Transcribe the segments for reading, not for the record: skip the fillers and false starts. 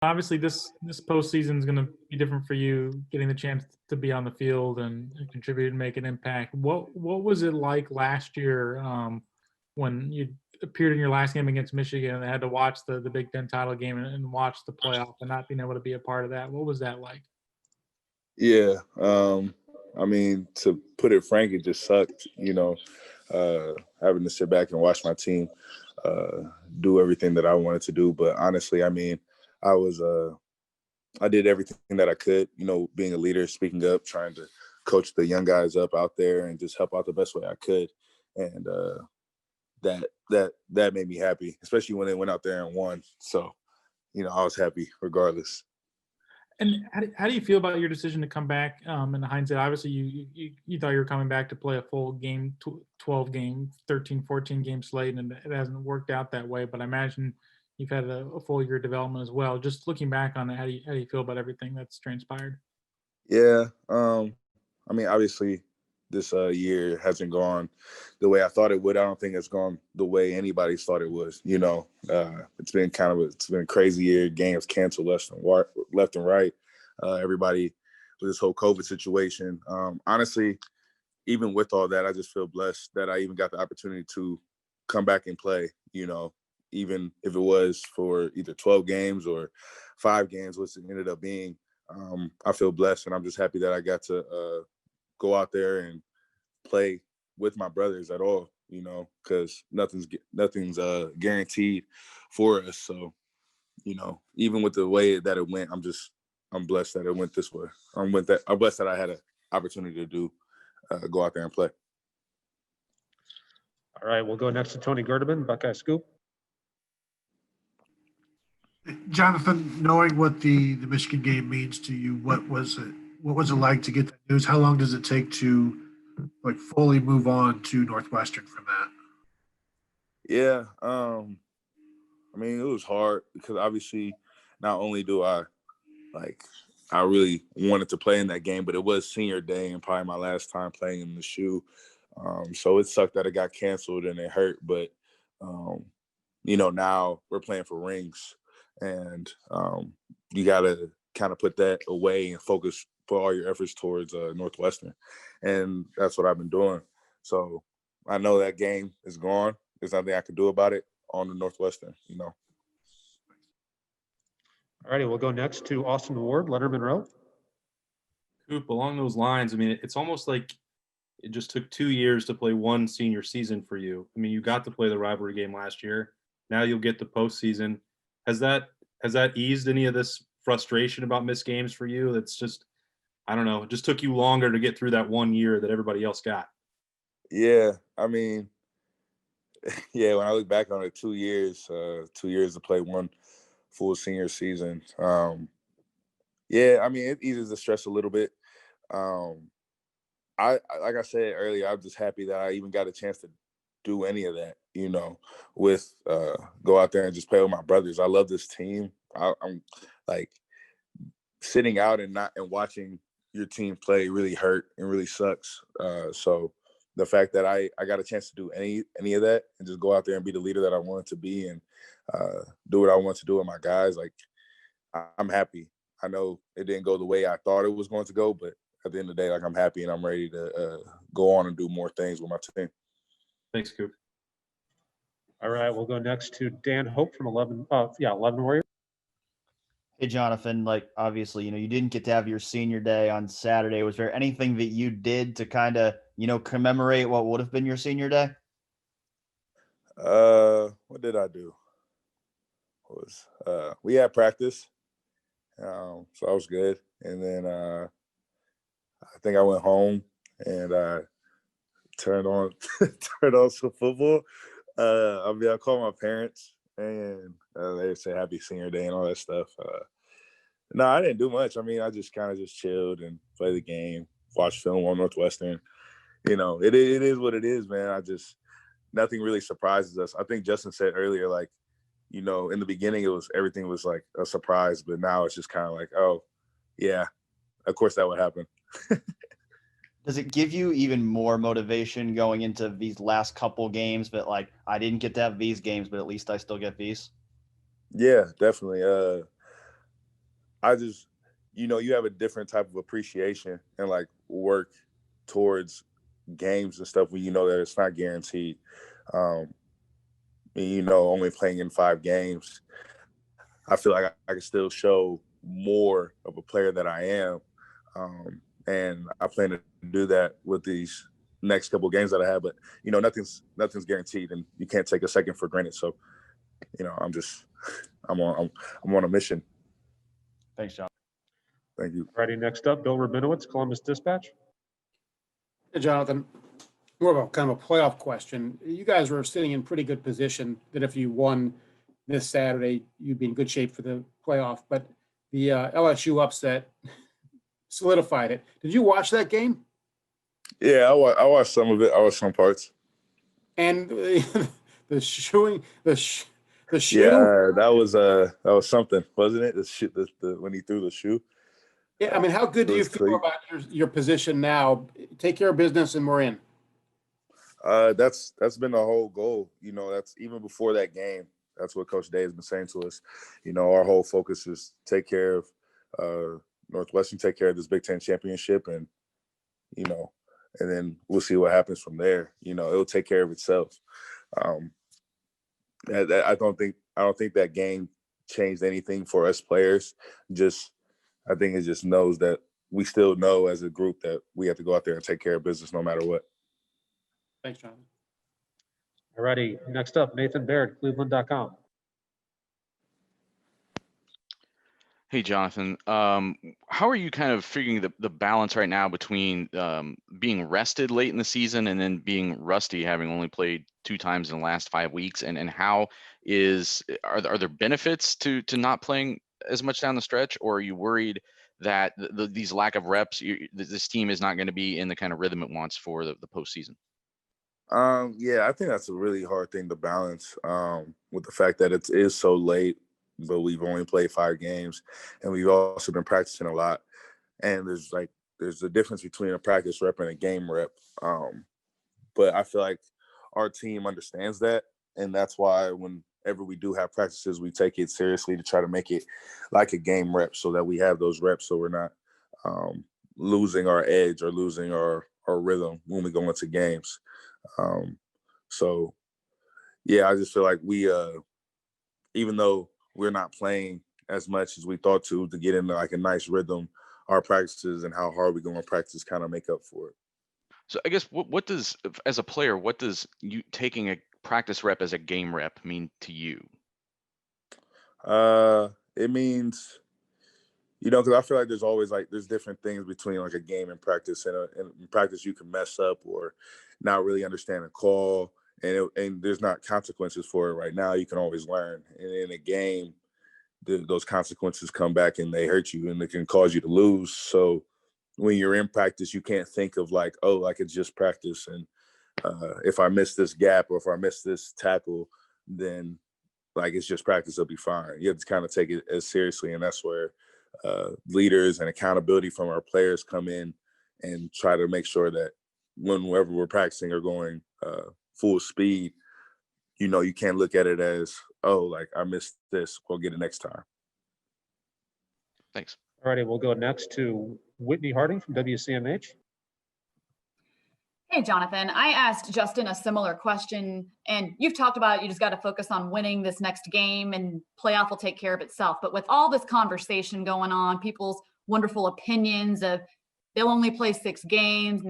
Obviously, this postseason is going to be different for you, getting the chance to be on the field and contribute and make an impact. What was it like last year when you appeared in your last game against Michigan and had to watch the Big Ten title game and watch the playoff and not being able to be a part of that? What was that like? Yeah. I mean, to put it frank, it just sucked, having to sit back and watch my team uh, do everything that I wanted to do. But honestly, I mean, I was I did everything that I could, being a leader, speaking up, trying to coach the young guys up out there and just help out the best way I could. And that made me happy, especially when they went out there and won. So, I was happy regardless. And how do you feel about your decision to come back in hindsight? Obviously, you thought you were coming back to play a full game, 12 game, 13, 14 game slate, and it hasn't worked out that way. But I imagine you've had a full year of development as well. Just looking back on it, how do you feel about everything that's transpired? Yeah. I mean, obviously, this year hasn't gone the way I thought it would. I don't think it's gone the way anybody thought it was. It's been it's been a crazy year. Games canceled left and right. Everybody with this whole COVID situation. Honestly, even with all that, I just feel blessed that I even got the opportunity to come back and play. Even if it was for either 12 games or 5 games, which it ended up being. I feel blessed, and I'm just happy that I got to go out there and play with my brothers at all, because nothing's guaranteed for us. So, even with the way that it went, I'm blessed that it went this way. I'm blessed that I had an opportunity to go out there and play. All right, we'll go next to Tony Gerdeman, Buckeye Scoop. Jonathon, knowing what the Michigan game means to you, what was it? What was it like to get that news? How long does it take to fully move on to Northwestern from that? Yeah, I mean, it was hard because obviously, not only do I really wanted to play in that game, but it was senior day and probably my last time playing in the shoe. So it sucked that it got canceled and it hurt, but now we're playing for rings. And you got to kind of put that away and put all your efforts towards Northwestern. And that's what I've been doing. So I know that game is gone. There's nothing I can do about it on the Northwestern, All righty, we'll go next to Austin Ward, Leonard Monroe. Coop, along those lines, I mean, it's almost like it just took 2 years to play one senior season for you. I mean, you got to play the rivalry game last year. Now you'll get the postseason. Has that eased any of this frustration about missed games for you? That's just, I don't know, it just took you longer to get through that 1 year that everybody else got. Yeah, I mean, yeah, when I look back on it, 2 years, 2 years to play one full senior season. Yeah, I mean, it eases the stress a little bit. I like I said earlier, I'm just happy that I even got a chance to do any of that, with go out there and just play with my brothers. I love this team. I'm like sitting out and watching your team play really hurt and really sucks. So the fact that I got a chance to do any of that and just go out there and be the leader that I wanted to be and do what I want to do with my guys, I'm happy. I know it didn't go the way I thought it was going to go, but at the end of the day, I'm happy and I'm ready to go on and do more things with my team. Thanks, Coop. All right, we'll go next to Dan Hope from 11 Warriors. Hey, Jonathon, obviously, you didn't get to have your senior day on Saturday. Was there anything that you did to kind of, commemorate what would have been your senior day? What did I do? We had practice, so I was good. And then I think I went home and turned on some football. I called my parents and they said happy senior day and all that stuff. No, I didn't do much. I mean, I just kind of just chilled and played the game, watched film on Northwestern. It is what it is, man. Nothing really surprises us. I think Justin said earlier, in the beginning, everything was like a surprise, but now it's just kind of like, oh, yeah, of course that would happen. Does it give you even more motivation going into these last couple games? But I didn't get to have these games, but at least I still get these. Yeah, definitely. I just, you have a different type of appreciation and like work towards games and stuff when you know that it's not guaranteed. Um, and, only playing in 5 games, I feel like I can still show more of a player that I am. And I plan to do that with these next couple of games that I have. But, nothing's guaranteed, and you can't take a second for granted. So, I'm on a mission. Thanks, John. Thank you. Ready, next up, Bill Rabinowitz, Columbus Dispatch. Hey, Jonathan, more of a kind of a playoff question. You guys were sitting in pretty good position that if you won this Saturday, you'd be in good shape for the playoff. But the LSU upset solidified it. Did you watch that game? Yeah, I watched some of it. I watched some parts. And the shoe. Yeah, that was something, wasn't it? The when he threw the shoe. Yeah, I mean, how good do you feel about your position now? Take care of business, and we're in. That's been the whole goal. That's even before that game. That's what Coach Day has been saying to us. Our whole focus is take care of Northwestern, take care of this Big Ten championship, and and then we'll see what happens from there. It'll take care of itself. I don't think that game changed anything for us players. I think it just knows that we still know as a group that we have to go out there and take care of business no matter what. Thanks, Jonathan. All righty, next up, Nathan Baird, Cleveland.com. Hey, Jonathan. How are you kind of figuring the balance right now between being rested late in the season and then being rusty, having only played 2 times in the last 5 weeks? And how are there benefits to not playing as much down the stretch, or are you worried that these lack of reps, this team is not going to be in the kind of rhythm it wants for the postseason? Yeah, I think that's a really hard thing to balance with the fact that it is so late, but we've only played 5 games, and we've also been practicing a lot. And there's a difference between a practice rep and a game rep. But I feel like our team understands that, and that's why whenever we do have practices, we take it seriously to try to make it like a game rep so that we have those reps so we're not losing our edge or losing our rhythm when we go into games. So, yeah, I just feel like we, even though we're not playing as much as we thought to get into like a nice rhythm, our practices and how hard we go in practice kind of make up for it. So I guess what does, as a player, what does you taking a practice rep as a game rep mean to you? It means, because I feel like there's always there's different things between like a game and practice. And in practice, you can mess up or not really understand a call, and there's not consequences for it right now. You can always learn. And in a game, those consequences come back and they hurt you and it can cause you to lose. So when you're in practice, you can't think of like, oh, I could just practice. And if I miss this gap or if I miss this tackle, then like it's just practice, it'll be fine. You have to kind of take it as seriously. And that's where leaders and accountability from our players come in and try to make sure that whenever we're practicing or going full speed, you can't look at it as, oh, like I missed this, we'll get it next time. Thanks. All righty, we'll go next to Whitney Harding from WCMH. Hey, Jonathan, I asked Justin a similar question, and you've talked about you just got to focus on winning this next game and playoff will take care of itself. But with all this conversation going on, people's wonderful opinions of they'll only play 6 games,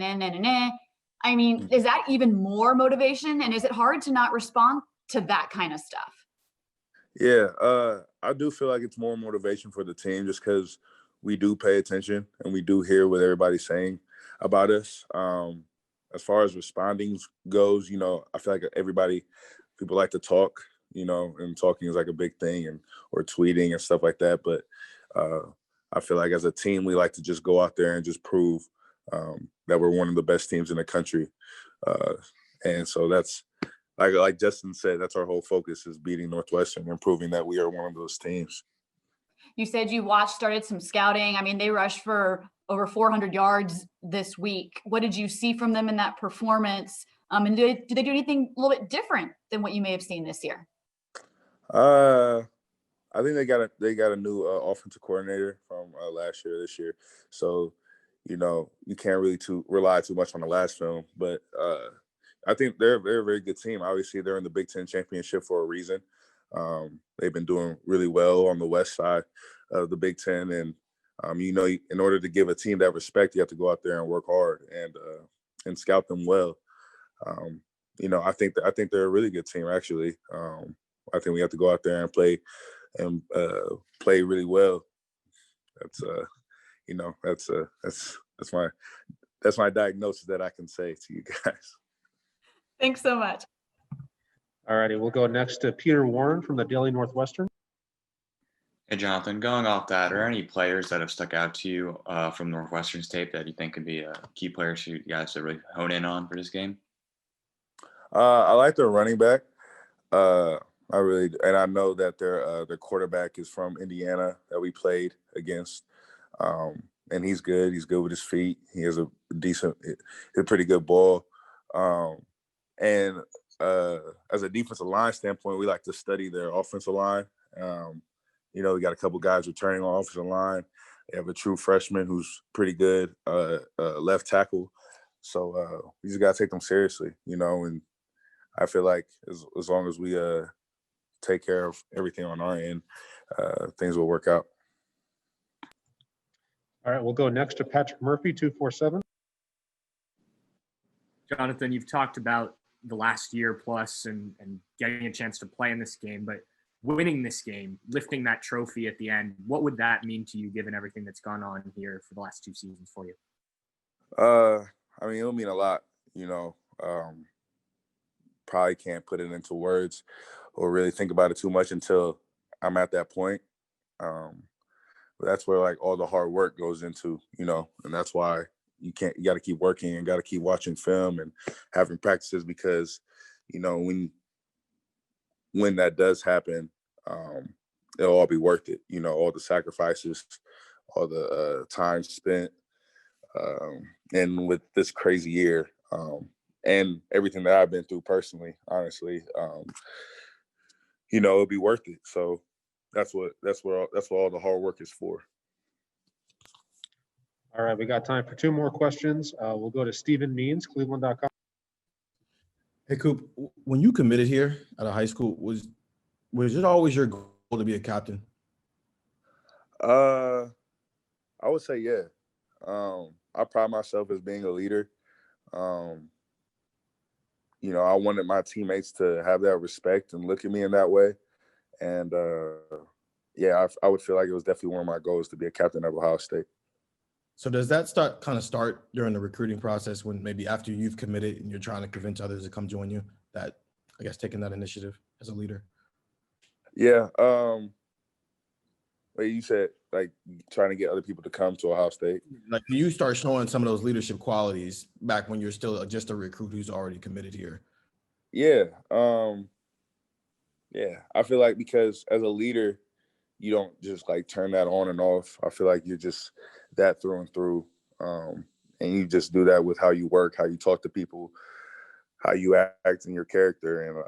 I mean, is that even more motivation? And is it hard to not respond to that kind of stuff? Yeah, I do feel like it's more motivation for the team just because we do pay attention and we do hear what everybody's saying about us. As far as responding goes, I feel like people like to talk, and talking is like a big thing or tweeting and stuff like that. But I feel like as a team, we like to just go out there and just prove that we're one of the best teams in the country. And so that's, like Justin said, that's our whole focus is beating Northwestern and proving that we are one of those teams. You said you started some scouting. I mean, they rushed for over 400 yards this week. What did you see from them in that performance? And did they do anything a little bit different than what you may have seen this year? I think they got a new offensive coordinator from last year, this year. So, you know, you can't really rely too much on the last film. But I think they're a very good team. Obviously, they're in the Big Ten championship for a reason. They've been doing really well on the west side of the Big Ten, and you know, in order to give a team that respect, you have to go out there and work hard and scout them well. You know, I think they're a really good team actually. I think we have to go out there and play really well. That's you know, that's my diagnosis that I can say to you guys. Thanks so much. All righty, we'll go next to Peter Warren from the Daily Northwestern. Hey, Jonathan, going off that, are there any players that have stuck out to you from Northwestern's tape that you think could be key players for you guys to really hone in on for this game? I like their running back. I know that their quarterback is from Indiana that we played against, and he's good. He's good with his feet. He has a pretty good ball. And as a defensive line standpoint, we like to study their offensive line. You know, we got a couple guys returning on offensive line. They have a true freshman who's pretty good, left tackle. So we just got to take them seriously, you know, and I feel like as long as we take care of everything on our end, things will work out. All right, we'll go next to Patrick Murphy, 247. Jonathan, you've talked about the last year plus and getting a chance to play in this game, but winning this game, lifting that trophy at the end, what would that mean to you given everything that's gone on here for the last 2 seasons for you? I mean, it'll mean a lot, you know. Probably can't put it into words or really think about it too much until I'm at that point. But that's where like all the hard work goes into, you know, and that's why you got to keep working and got to keep watching film and having practices because, you know, when that does happen, it'll all be worth it. You know, all the sacrifices, all the time spent, and with this crazy year, and everything that I've been through personally, honestly, you know, it'll be worth it. So that's what all the hard work is for. All right, we got time for 2 more questions. We'll go to Stephen Means, Cleveland.com. Hey, Coop, when you committed here out of high school, was it always your goal to be a captain? I would say, yeah. I pride myself as being a leader. You know, I wanted my teammates to have that respect and look at me in that way. And, yeah, I would feel like it was definitely one of my goals to be a captain of Ohio State. So does that start during the recruiting process when maybe after you've committed and you're trying to convince others to come join you, that, I guess, taking that initiative as a leader? Yeah. Like you said, like trying to get other people to come to Ohio State. Like you start showing some of those leadership qualities back when you're still just a recruit who's already committed here. Yeah. Yeah. I feel like because as a leader, you don't just like turn that on and off. I feel like you're just that through and through. And you just do that with how you work, how you talk to people, how you act in your character. And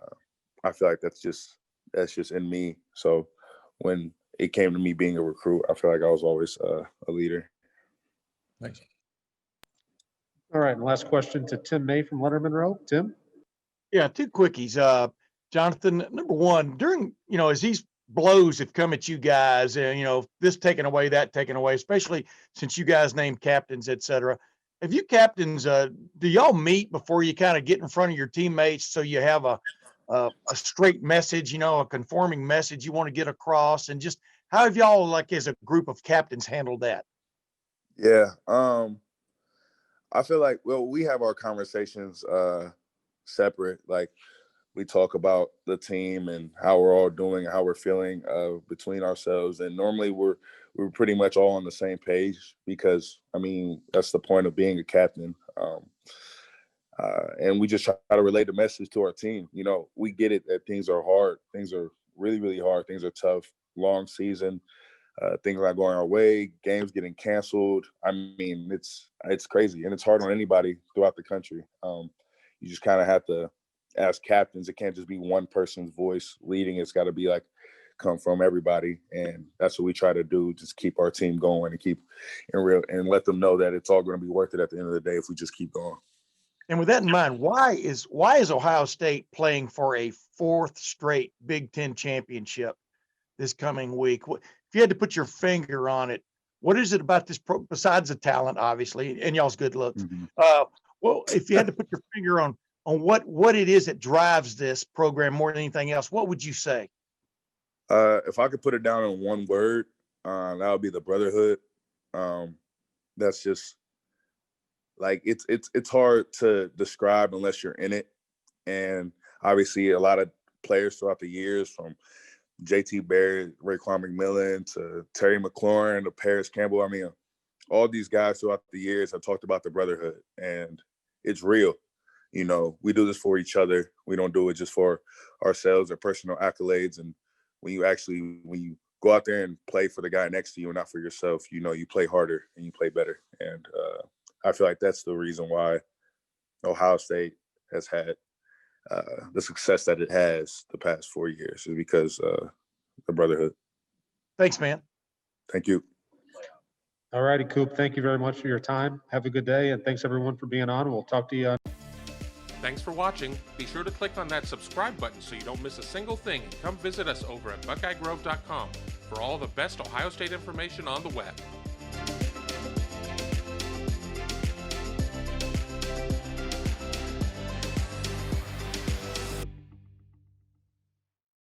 I feel like that's just in me. So when it came to me being a recruit, I feel like I was always a leader. Thanks. All right, and last question to Tim May from Letterman Row. Tim? Yeah, 2 quickies. Jonathan, number one, during, you know, as these blows have come at you guys, and, you know, this taken away, that taken away, especially since you guys named captains, et cetera. Have you captains, do y'all meet before you kind of get in front of your teammates so you have a straight message, you know, a conforming message you want to get across? And just how have y'all, like as a group of captains, handled that? Yeah. I feel like, well, we have our conversations separate. Like we talk about the team and how we're all doing, how we're feeling between ourselves. And normally we're pretty much all on the same page because, I mean, that's the point of being a captain. And we just try to relay the message to our team. You know, we get it that things are hard. Things are really, really hard. Things are tough. Long season. Things not going our way. Games getting canceled. I mean, it's crazy. And it's hard on anybody throughout the country. You just kind of have to, as captains, it can't just be one person's voice leading. It's got to be like come from everybody, and that's what we try to do. Just keep our team going and keep and let them know that it's all going to be worth it at the end of the day if we just keep going. And with that in mind, why is Ohio State playing for a 4th straight Big Ten championship this coming week? If you had to put your finger on it, what is it about this besides the talent, obviously, and y'all's good looks? Well, if you had to put your finger on what it is that drives this program more than anything else, what would you say? If I could put it down in one word, that would be the brotherhood. That's just like it's hard to describe unless you're in it. And obviously, a lot of players throughout the years, from JT Barrett, Raekwon McMillan to Terry McLaurin to Paris Campbell. I mean, all these guys throughout the years have talked about the brotherhood, and it's real. You know, we do this for each other. We don't do it just for ourselves or personal accolades. And when you go out there and play for the guy next to you and not for yourself, you know, you play harder and you play better. And I feel like that's the reason why Ohio State has had the success that it has the past 4 years, is because the brotherhood. Thanks, man. Thank you. All righty, Coop. Thank you very much for your time. Have a good day, and thanks everyone for being on. We'll talk to you. Thanks for watching. Be sure to click on that subscribe button so you don't miss a single thing, and come visit us over at BuckeyeGrove.com for all the best Ohio State information on the web.